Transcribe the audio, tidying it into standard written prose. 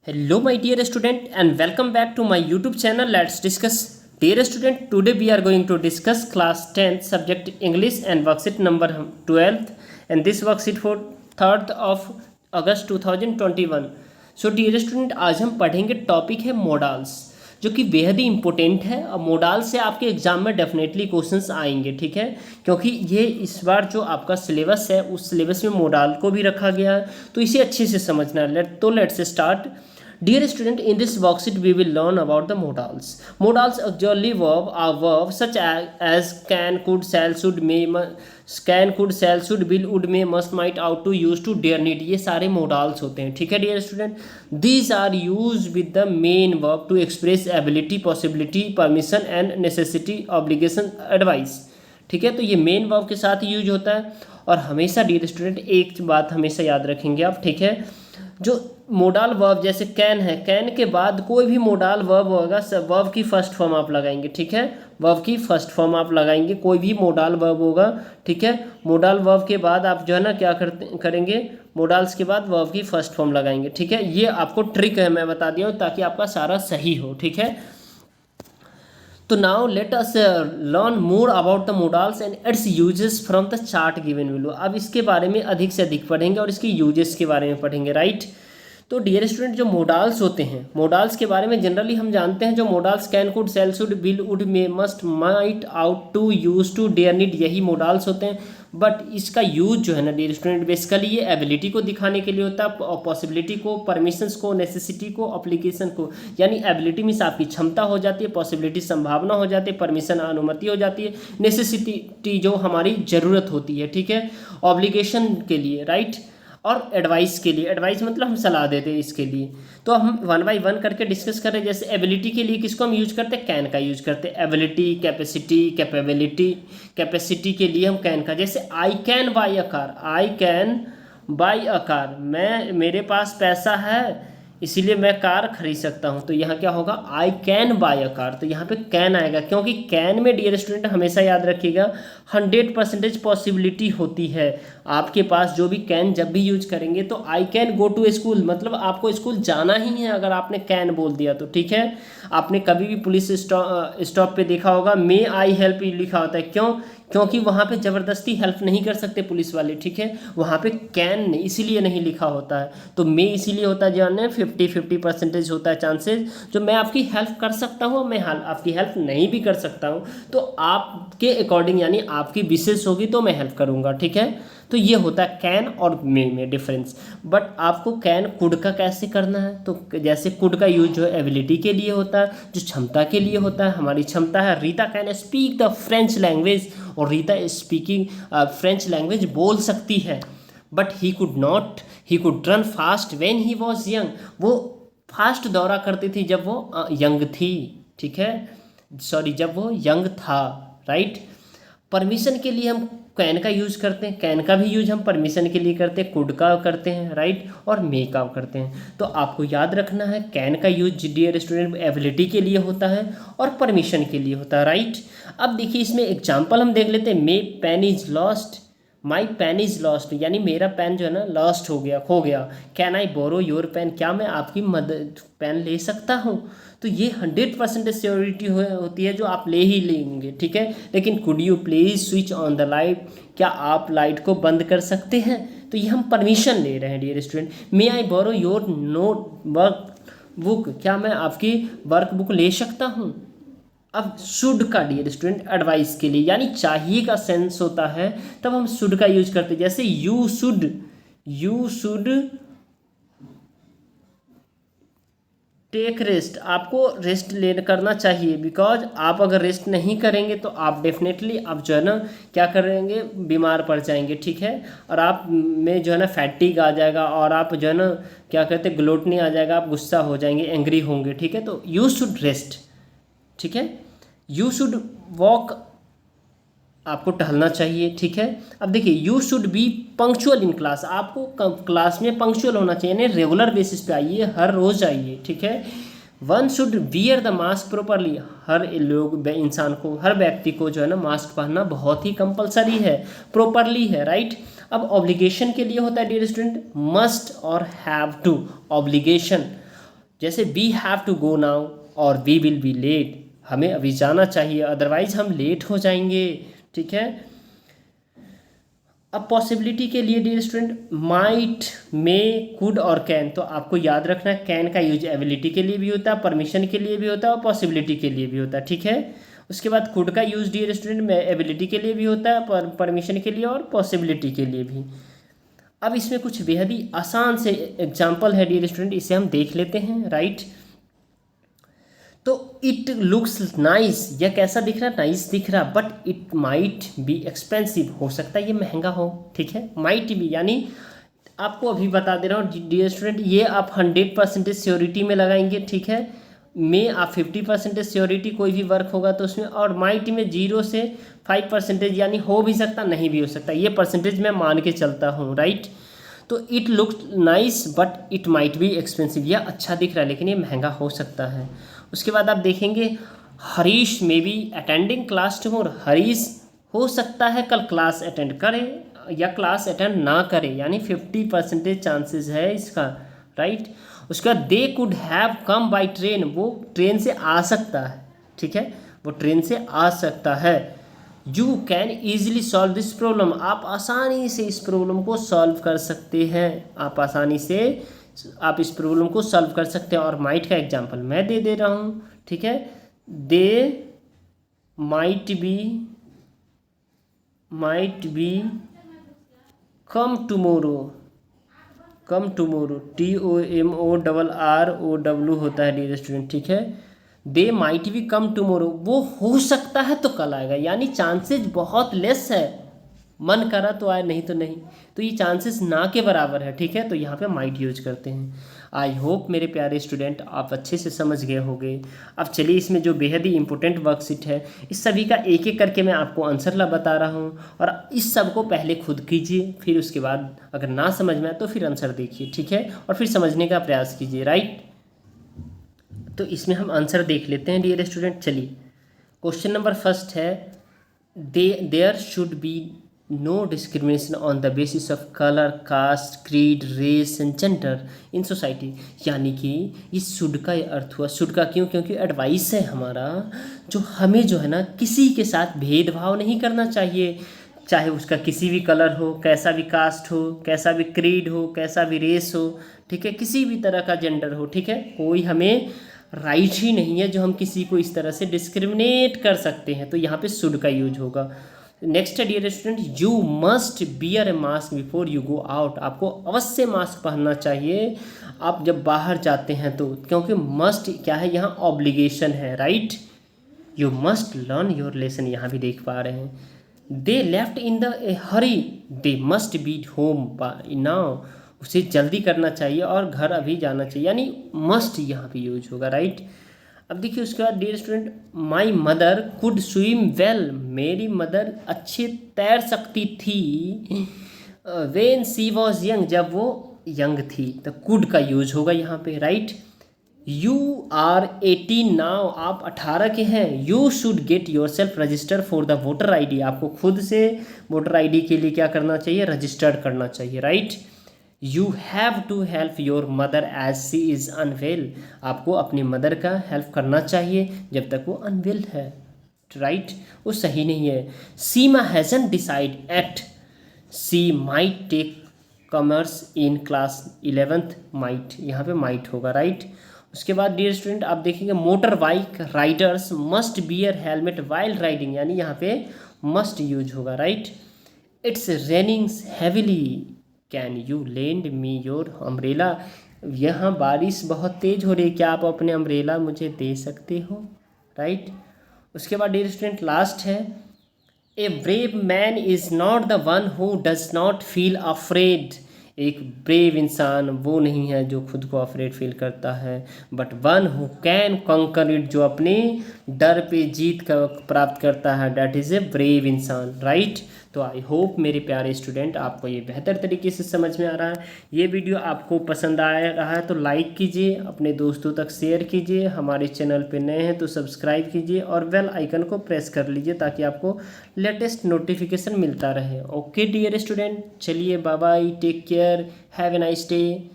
Hello, my dear student, and welcome back to my YouTube channel. Let's discuss. Dear student, today we are going to discuss class 10th subject English and worksheet number 12th, and this worksheet for 3rd of August 2021. So, dear student, आज हम पढ़ेंगे topic है modals, जो कि बेहद ही important है। और modal से आपके एग्जाम में डेफिनेटली क्वेश्चंस आएंगे, ठीक है, क्योंकि ये इस बार जो आपका सिलेबस है उस सिलेबस में मोडाल को भी रखा गया है, तो इसे अच्छे से समझना है। Let's start. Dear student, in this worksheet we will learn about the modals. Modals auxiliary verb are verbs such as can, could, shall, should, may, can, could, shall, should, will, would, may, must, might, ought to, used to, dare, need. ये सारे modals होते हैं, ठीक है dear student. These are used with the main verb to express ability, possibility, permission and necessity, obligation, advice. ठीक है, तो ये मेन वर्ब के साथ यूज होता है. और हमेशा डियर स्टूडेंट एक बात हमेशा याद रखेंगे आप, ठीक है, जो मोडाल वर्ब जैसे कैन है, कैन के बाद कोई भी मोडाल वर्ब होगा, सब वर्ब की फर्स्ट फॉर्म आप लगाएंगे, ठीक है, वर्ब की फर्स्ट फॉर्म आप लगाएंगे, कोई भी मोडाल वर्ब होगा, ठीक है. मोडाल वर्ब के बाद आप जो है ना क्या करेंगे, मोडाल्स के बाद वर्ब की फर्स्ट फॉर्म लगाएंगे, ठीक है. ये आपको ट्रिक है, मैं बता दिया हूँ ताकि आपका सारा सही हो, ठीक है. तो now let us learn more about the modals and it's uses from the chart given below. अब इसके बारे में अधिक से अधिक पढ़ेंगे और इसके यूजेस के बारे में पढ़ेंगे, राइट. तो डियर स्टूडेंट, जो मोडाल्स होते हैं, मोडाल्स के बारे में जनरली हम जानते हैं, जो modals can, could, shall, should, will, would, may, must, might, ought to, used to, dare, need, यही मोडाल्स होते हैं. बट इसका यूज जो है ना डियर स्टूडेंट, बेसिकली ये एबिलिटी को दिखाने के लिए होता है, पॉसिबिलिटी को, परमिशंस को, नेसेसिटी को, अप्लीकेशन को. यानी एबिलिटी मीन्स आपकी क्षमता हो जाती है, पॉसिबिलिटी संभावना हो जाती है, परमिशन अनुमति हो जाती है, नेसेसिटी जो हमारी ज़रूरत होती है, ठीक है, ऑब्लिगेशन के लिए, राइट, और एडवाइस के लिए. एडवाइस मतलब हम सलाह देते हैं इसके लिए. तो हम वन बाय वन करके डिस्कस कर रहे हैं. जैसे एबिलिटी के लिए किसको हम यूज करते हैं, कैन का यूज करते हैं. Ability, capacity, capability. कैपेसिटी के लिए हम कैन का, जैसे I can buy a car, I can buy a car, मेरे पास पैसा है इसीलिए मैं कार खरीद सकता हूँ. तो यहाँ क्या होगा, I can buy a car, तो यहाँ पे कैन आएगा, क्योंकि कैन में डियर स्टूडेंट हमेशा याद रखिएगा 100% पॉसिबिलिटी होती है आपके पास. जो भी कैन जब भी यूज करेंगे तो I can go to school, मतलब आपको स्कूल जाना ही है अगर आपने कैन बोल दिया तो, ठीक है. आपने कभी भी पुलिस स्टॉप पे देखा होगा मे आई हेल्प यू लिखा होता है, क्यों, क्योंकि वहाँ पे ज़बरदस्ती हेल्प नहीं कर सकते पुलिस वाले, ठीक है, वहाँ पे कैन इसीलिए नहीं लिखा होता है. तो मे इसीलिए होता है जाने 50% होता है चांसेस, जो मैं आपकी हेल्प कर सकता हूँ, मैं आपकी हेल्प नहीं भी कर सकता हूँ, तो आपके अकॉर्डिंग यानी आपकी विशेष होगी तो मैं हेल्प करूँगा, ठीक है. तो ये होता है कैन और मे में डिफरेंस. बट आपको कैन कुड का कैसे करना है, तो जैसे कुड का यूज जो है एबिलिटी के लिए होता है, जो क्षमता के लिए होता है, हमारी क्षमता है. Rita can speak the French language, और रीता स्पीकिंग फ्रेंच लैंग्वेज बोल सकती है. But he could not, he could run fast when he was young, वो फास्ट दौड़ा करती थी जब वो यंग थी, ठीक है, सॉरी जब वो यंग था, राइट. परमिशन के लिए हम कैन का यूज करते हैं, कैन का भी यूज हम परमिशन के लिए करते हैं, कुड का करते हैं, राइट, और मे का करते हैं. तो आपको याद रखना है कैन का यूज डियर स्टूडेंट एबिलिटी के लिए होता है और परमिशन के लिए होता है, राइट. अब देखिए इसमें एग्जाम्पल हम देख लेते हैं. My pen is lost, my pen is lost, यानी मेरा पेन जो है ना लॉस्ट हो गया, खो गया. Can I borrow your pen, क्या मैं आपकी मदद पेन ले सकता हूँ. तो ये 100% श्योरिटी होती है जो आप ले ही लेंगे, ठीक है. लेकिन could you please switch on the light, क्या आप लाइट को बंद कर सकते हैं, तो ये हम परमिशन ले रहे हैं dear student. May I borrow your note work book, क्या मैं आपकी वर्क बुक ले सकता हूँ. अब शुड का डियर स्टूडेंट एडवाइस के लिए, यानी चाहिए का सेंस होता है, तब हम शुड का यूज करते हैं. जैसे यू शुड टेक रेस्ट, आपको रेस्ट करना चाहिए, बिकॉज आप अगर रेस्ट नहीं करेंगे तो आप डेफिनेटली आप जो है ना क्या करेंगे, बीमार पड़ जाएंगे, ठीक है, और आप में जो है ना फैटिग आ जाएगा, और आप जो है ना क्या कहते हैं ग्लोटनी आ जाएगा, आप गुस्सा हो जाएंगे, एंग्री होंगे, ठीक है. तो यू शुड रेस्ट, ठीक है. यू शुड वॉक, आपको टहलना चाहिए, ठीक है. अब देखिए you should be punctual in class, आपको क्लास में पंक्चुअल होना चाहिए, यानी रेगुलर बेसिस पे आइए, हर रोज आइए, ठीक है. One should wear the mask properly, हर लोग इंसान को, हर व्यक्ति को जो है ना मास्क पहनना बहुत ही कंपलसरी है, प्रॉपरली है, राइट. अब ऑब्लिगेशन के लिए होता है डियर स्टूडेंट मस्ट और हैव टू. ऑब्लिगेशन जैसे we have to go now और वी विल बी लेट, हमें अभी जाना चाहिए अदरवाइज हम लेट हो जाएंगे, ठीक है। अब पॉसिबिलिटी के लिए dear student might, may, could और कैन, तो आपको याद रखना है कैन का यूज एबिलिटी के लिए भी होता है, परमिशन के लिए भी होता है और पॉसिबिलिटी के लिए भी होता है, ठीक है। उसके बाद कुड का यूज डियर स्टूडेंट में एबिलिटी के लिए भी होता है, परमिशन के लिए और पॉसिबिलिटी के लिए भी। अब इसमें कुछ बेहद ही आसान से एग्जाम्पल है डियर स्टूडेंट, इसे हम देख लेते हैं, राइट। तो इट लुक्स नाइस, यह कैसा दिख रहा है, नाइस दिख रहा, but it might be expensive, हो सकता है ये महंगा हो, ठीक है। माइट भी यानी आपको अभी बता दे रहा हूँ डियर स्टूडेंट, ये आप 100% श्योरिटी में लगाएंगे, ठीक है। में आप 50% श्योरिटी कोई भी वर्क होगा तो उसमें, और माइट में 0 से 5% यानी हो भी सकता नहीं भी हो सकता, ये परसेंटेज मैं मान के चलता हूँ, राइट। तो it looks nice but it might be expensive, यह अच्छा दिख रहा है लेकिन ये महंगा हो सकता है। उसके बाद आप देखेंगे Harish may be attending class tomorrow, Harish हो सकता है कल क्लास अटेंड करे या क्लास अटेंड ना करे, यानी 50% चांसेस है इसका, राइट। उसके बाद they could have come by train, वो ट्रेन से आ सकता है, ठीक है, वो ट्रेन से आ सकता है। You can easily solve this problem, आप आसानी से इस प्रॉब्लम को सॉल्व कर सकते हैं, आप आसानी से आप इस प्रॉब्लम को सॉल्व कर सकते हैं। और माइट का एग्जांपल मैं दे दे रहा हूँ, ठीक है। They might be come tomorrow, come tomorrow, TOMORROW होता है डियर स्टूडेंट, ठीक है। They might be come tomorrow, वो हो सकता है तो कल आएगा, यानी चांसेस बहुत लेस है, मन करा तो आए नहीं तो नहीं, तो ये चांसेस ना के बराबर है, ठीक है। तो यहाँ पे माइट यूज करते हैं। आई होप मेरे प्यारे स्टूडेंट आप अच्छे से समझ गए होंगे। अब चलिए इसमें जो बेहद ही इंपॉर्टेंट वर्कशीट है इस सभी का एक एक करके मैं आपको आंसर ला बता रहा हूँ, और इस सब को पहले खुद कीजिए, फिर उसके बाद अगर ना समझ में आए तो फिर आंसर देखिए, ठीक है, और फिर समझने का प्रयास कीजिए, राइट। तो इसमें हम आंसर देख लेते हैं डियर स्टूडेंट। चलिए क्वेश्चन नंबर फर्स्ट है, there should be no discrimination on the basis of colour, caste, creed, race and gender in society, यानी कि इस शुड का अर्थ हुआ, शुड का क्यों, क्योंकि एडवाइस है हमारा, जो हमें जो है ना किसी के साथ भेदभाव नहीं करना चाहिए, चाहे उसका किसी भी कलर हो, कैसा भी कास्ट हो, कैसा भी क्रीड हो, कैसा भी रेस हो, ठीक है, किसी भी तरह का जेंडर हो, ठीक है, कोई हमें राइट ही नहीं है जो हम किसी को इस तरह से डिस्क्रिमिनेट कर सकते हैं, तो यहाँ पे शुड का यूज होगा। नेक्स्ट है dear student, you must wear a mask before you go out, आपको अवश्य मास्क पहनना चाहिए आप जब बाहर जाते हैं तो, क्योंकि मस्ट क्या है यहाँ ऑब्लिगेशन है, right. You must learn your lesson, यहाँ भी देख पा रहे हैं। They left in the A Hari, they must be home now, उसे जल्दी करना चाहिए और घर अभी जाना चाहिए, यानी मस्ट यहाँ पे यूज होगा, राइट। अब देखिए उसके बाद dear student, my mother could swim well, मेरी मदर अच्छे तैर सकती थी, वेन सी वॉज यंग, जब वो यंग थी, तो कुड का यूज होगा यहाँ पे, राइट। यू आर 18 नाउ, आप 18 के हैं, you should get your self register for the voter ID, आपको खुद से वोटर ID के लिए क्या करना चाहिए, रजिस्टर्ड करना चाहिए, right. You have to help your mother as she is unwell, आपको अपनी मदर का हेल्प करना चाहिए जब तक वो अनवेल है, राइट, वो सही नहीं है। Seema has decide at, she might take commerce in class 11th, might यहाँ पे माइट होगा, राइट। उसके बाद डियर स्टूडेंट आप देखेंगे, motor bike riders must bear helmet while riding, यानी यहाँ पे मस्ट यूज होगा, right. It's raining heavily, can you lend me your umbrella, यहाँ बारिश बहुत तेज हो रही है, क्या आप अपने अम्ब्रेला मुझे दे सकते हो, राइट। उसके बाद डियर स्टूडेंट लास्ट है, a brave man is not the one who does not feel afraid, एक ब्रेव इंसान वो नहीं है जो खुद को अफ्रेड फील करता है, but one who can conquer it, जो अपने डर पे जीत का प्राप्त करता है, डैट इज़ ए ब्रेव इंसान, राइट। तो आई होप मेरे प्यारे स्टूडेंट आपको ये बेहतर तरीके से समझ में आ रहा है। ये वीडियो आपको पसंद आ रहा है तो लाइक कीजिए, अपने दोस्तों तक शेयर कीजिए, हमारे चैनल पे नए हैं तो सब्सक्राइब कीजिए और बेल आइकन को प्रेस कर लीजिए ताकि आपको लेटेस्ट नोटिफिकेशन मिलता रहे। ओके डियर स्टूडेंट, चलिए bye bye, take care, have a nice day.